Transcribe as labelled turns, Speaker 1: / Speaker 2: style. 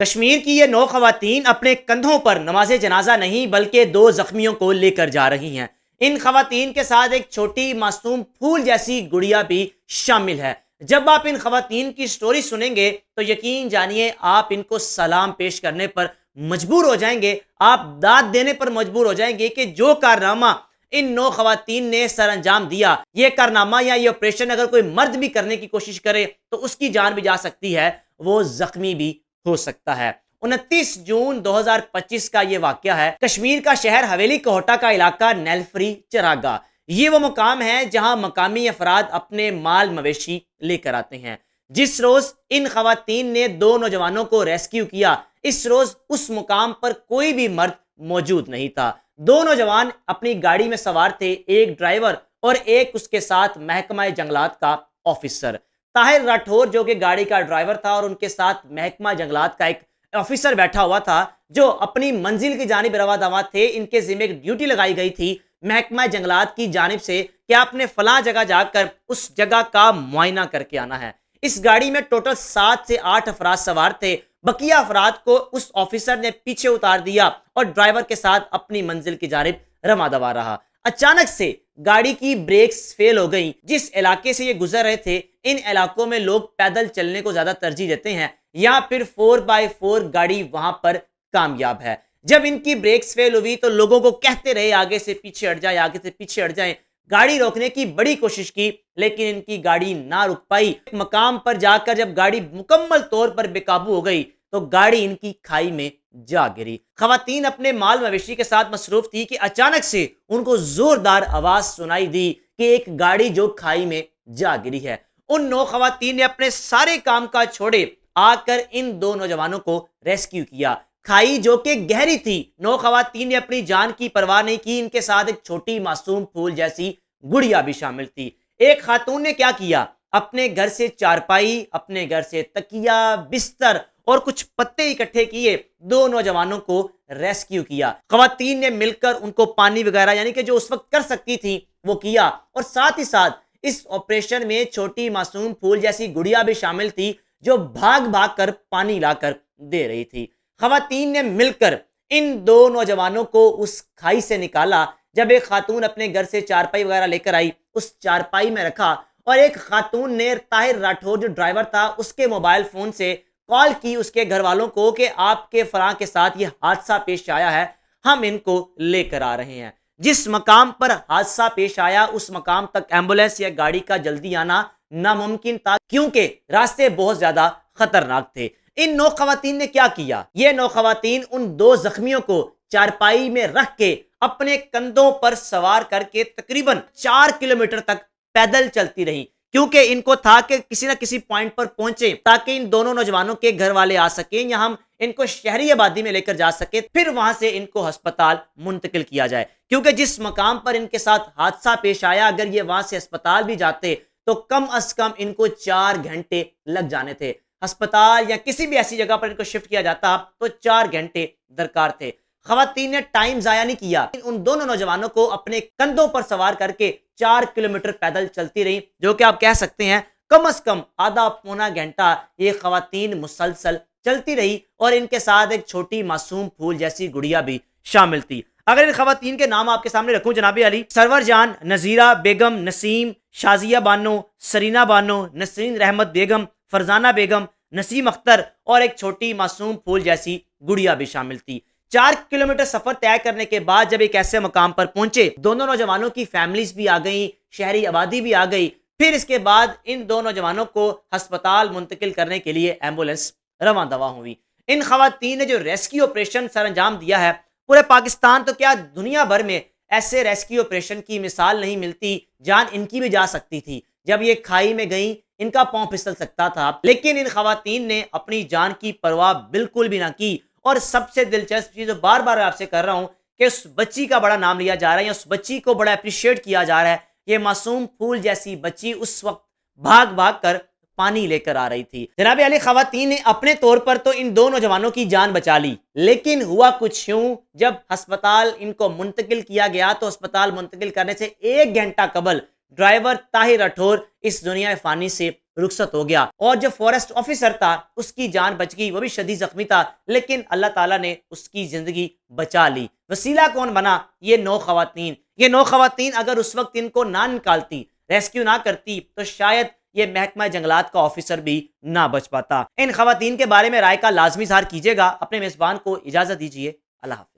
Speaker 1: کشمیر کی یہ 9 خواتین اپنے کندھوں پر نماز جنازہ نہیں بلکہ 2 زخمیوں کو لے کر جا رہی ہیں۔ ان خواتین کے ساتھ ایک چھوٹی معصوم پھول جیسی گڑیا بھی شامل ہے۔ جب آپ ان خواتین کی سٹوری سنیں گے تو یقین جانیے آپ ان کو سلام پیش کرنے پر مجبور ہو جائیں گے، آپ داد دینے پر مجبور ہو جائیں گے کہ جو کارنامہ ان 9 خواتین نے سر انجام دیا، یہ کارنامہ یا یہ آپریشن اگر کوئی مرد بھی کرنے کی کوشش کرے تو اس کی جان بھی جا سکتی ہے، وہ زخمی بھی ہو سکتا ہے۔ 29 جون 2025 کا یہ واقعہ ہے۔ کشمیر کا شہر حویلی کوہٹا کا علاقہ نیلفری چراگاہ، یہ وہ مقام ہے جہاں مقامی افراد اپنے مال مویشی لے کر آتے ہیں۔ جس روز ان خواتین نے 2 نوجوانوں کو ریسکیو کیا، اس روز اس مقام پر کوئی بھی مرد موجود نہیں تھا۔ 2 نوجوان اپنی گاڑی میں سوار تھے، ایک ڈرائیور اور ایک اس کے ساتھ محکمہ جنگلات کا آفیسر۔ طاہر راٹھور جو کہ گاڑی کا ڈرائیور تھا اور ان کے ساتھ محکمہ جنگلات کا ایک آفیسر بیٹھا ہوا تھا جو اپنی منزل کی جانب رواں دواں تھے۔ ان کے ذمہ ایک ڈیوٹی لگائی گئی تھی محکمہ جنگلات کی جانب سے کہ آپ نے فلاں جگہ جا کر اس جگہ کا معائنہ کر کے آنا ہے۔ اس گاڑی میں ٹوٹل 7 سے 8 افراد سوار تھے۔ بقیہ افراد کو اس آفیسر نے پیچھے اتار دیا اور ڈرائیور کے ساتھ اپنی منزل کی جانب رواں دواں رہا۔ اچانک سے گاڑی کی بریکس فیل ہو گئیں۔ جس علاقے سے یہ گزر رہے تھے، ان علاقوں میں لوگ پیدل چلنے کو زیادہ ترجیح دیتے ہیں یا پھر 4x4 گاڑی وہاں پر کامیاب ہے۔ جب ان کی بریکس فیل ہوئی تو لوگوں کو کہتے رہے آگے سے پیچھے ہٹ جائیں، آگے سے پیچھے ہٹ جائیں۔ گاڑی روکنے کی بڑی کوشش کی لیکن ان کی گاڑی نہ رک پائی۔ مقام پر جا کر جب گاڑی مکمل طور پر بے قابو ہو گئی تو گاڑی ان کی کھائی میں جا گری۔ خواتین اپنے مال مویشی کے ساتھ مصروف تھی کہ اچانک سے ان کو زوردار آواز سنائی دی کہ ایک گاڑی جو کھائی میں جا گری ہے۔ ان 9 خواتین نے اپنے سارے کام کاج چھوڑے آ کر ان 2 نوجوانوں کو ریسکیو کیا۔ کھائی جو کہ گہری تھی، 9 خواتین نے اپنی جان کی پرواہ نہیں کی۔ ان کے ساتھ ایک چھوٹی معصوم پھول جیسی گڑیا بھی شامل تھی۔ ایک خاتون نے کیا کیا، اپنے گھر سے چارپائی، اپنے گھر سے تکیا، بستر اور کچھ پتے اکٹھے کیے، 2 نوجوانوں کو ریسکیو کیا۔ خواتین نے مل کر ان کو پانی وغیرہ یعنی کہ جو اس وقت کر سکتی تھی وہ کیا، اور ساتھ ہی ساتھ اس آپریشن میں چھوٹی معصوم پھول جیسی گڑیا بھی شامل تھی جو بھاگ بھاگ کر پانی لا کر دے رہی تھی۔ خواتین نے مل کر ان 2 نوجوانوں کو اس کھائی سے نکالا۔ جب ایک خاتون اپنے گھر سے چارپائی وغیرہ لے کر آئی، اس چارپائی میں رکھا، اور ایک خاتون نے طاہر راٹھور جو ڈرائیور تھا اس کے موبائل فون سے کال کی اس کے گھر والوں کو کہ آپ کے فلاں کے ساتھ یہ حادثہ پیش آیا ہے، ہم ان کو لے کر آ رہے ہیں۔ جس مقام پر حادثہ پیش آیا اس مقام تک ایمبولینس یا گاڑی کا جلدی آنا ناممکن تھا کیونکہ راستے بہت زیادہ خطرناک تھے۔ ان 9 خواتین نے کیا کیا، یہ 9 خواتین ان 2 زخمیوں کو چارپائی میں رکھ کے اپنے کندھوں پر سوار کر کے تقریباً 4 کلومیٹر تک پیدل چلتی رہی، کیونکہ ان کو تھا کہ کسی نہ کسی پوائنٹ پر پہنچے تاکہ ان دونوں نوجوانوں کے گھر والے آ سکیں یا ہم ان کو شہری آبادی میں لے کر جا سکیں، پھر وہاں سے ان کو ہسپتال منتقل کیا جائے۔ کیونکہ جس مقام پر ان کے ساتھ حادثہ پیش آیا، اگر یہ وہاں سے ہسپتال بھی جاتے تو کم از کم ان کو 4 گھنٹے لگ جانے تھے۔ ہسپتال یا کسی بھی ایسی جگہ پر ان کو شفٹ کیا جاتا تو 4 گھنٹے درکار تھے۔ خواتین نے ٹائم ضائع نہیں کیا، ان دونوں نوجوانوں کو اپنے کندھوں پر سوار کر کے 4 کلومیٹر پیدل چلتی رہی، جو کہ آپ کہہ سکتے ہیں کم از کم آدھا پونا گھنٹہ یہ خواتین مسلسل چلتی رہی، اور ان کے ساتھ ایک چھوٹی معصوم پھول جیسی گڑیا بھی شامل تھی۔ اگر ان خواتین کے نام آپ کے سامنے رکھوں جناب علی، سرور جان، نذیرہ بیگم، نسیم، شازیہ بانو، سرینا بانو، نسرین رحمت بیگم، فرزانہ بیگم، نسیم اختر اور ایک چھوٹی معصوم پھول جیسی گڑیا بھی شامل تھی۔ 4 کلومیٹر سفر طے کرنے کے بعد جب ایک ایسے مقام پر پہنچے، دونوں نوجوانوں کی فیملیز بھی آ گئیں، شہری آبادی بھی آ گئی۔ پھر اس کے بعد ان 2 نوجوانوں کو ہسپتال منتقل کرنے کے لیے ایمبولینس رواں دواں ہوئی۔ ان خواتین نے جو ریسکیو آپریشن سر انجام دیا ہے، پورے پاکستان تو کیا دنیا بھر میں ایسے ریسکیو آپریشن کی مثال نہیں ملتی، جان ان کی بھی جا سکتی تھی۔ جب یہ کھائی میں گئیں ان کا پاؤں پھسل سکتا تھا، لیکن ان خواتین نے اپنی جان کی پرواہ بالکل بھی نہ کی۔ اور سب سے دلچسپ چیز بار بار آپ سے کر رہا ہوں کہ اس بچی کا بڑا نام لیا جا رہا ہے یا اس بچی کو بڑا اپریشیٹ کیا جا رہا ہے۔ یہ معصوم پھول جیسی بچی اس وقت بھاگ بھاگ کر پانی لے کر آ رہی تھی۔ جناب علی، خواتین نے اپنے طور پر تو ان 2 نوجوانوں کی جان بچا لی، لیکن ہوا کچھ یوں، جب ہسپتال ان کو منتقل کیا گیا تو ہسپتال منتقل کرنے سے 1 گھنٹہ قبل ڈرائیور طاہر راٹھور اس دنیا فانی سے رخصت ہو گیا، اور جو فارسٹ آفیسر تھا اس کی جان بچ گئی، وہ بھی شدید زخمی تھا، لیکن اللہ تعالیٰ نے اس کی زندگی بچا لی۔ وسیلہ کون بنا؟ یہ 9 خواتین۔ یہ 9 خواتین اگر اس وقت ان کو نہ نکالتی، ریسکیو نہ کرتی، تو شاید یہ محکمہ جنگلات کا آفیسر بھی نہ بچ پاتا۔ ان خواتین کے بارے میں رائے کا لازمی اظہار کیجیے گا۔ اپنے میزبان کو اجازت دیجیے، اللہ حافظ۔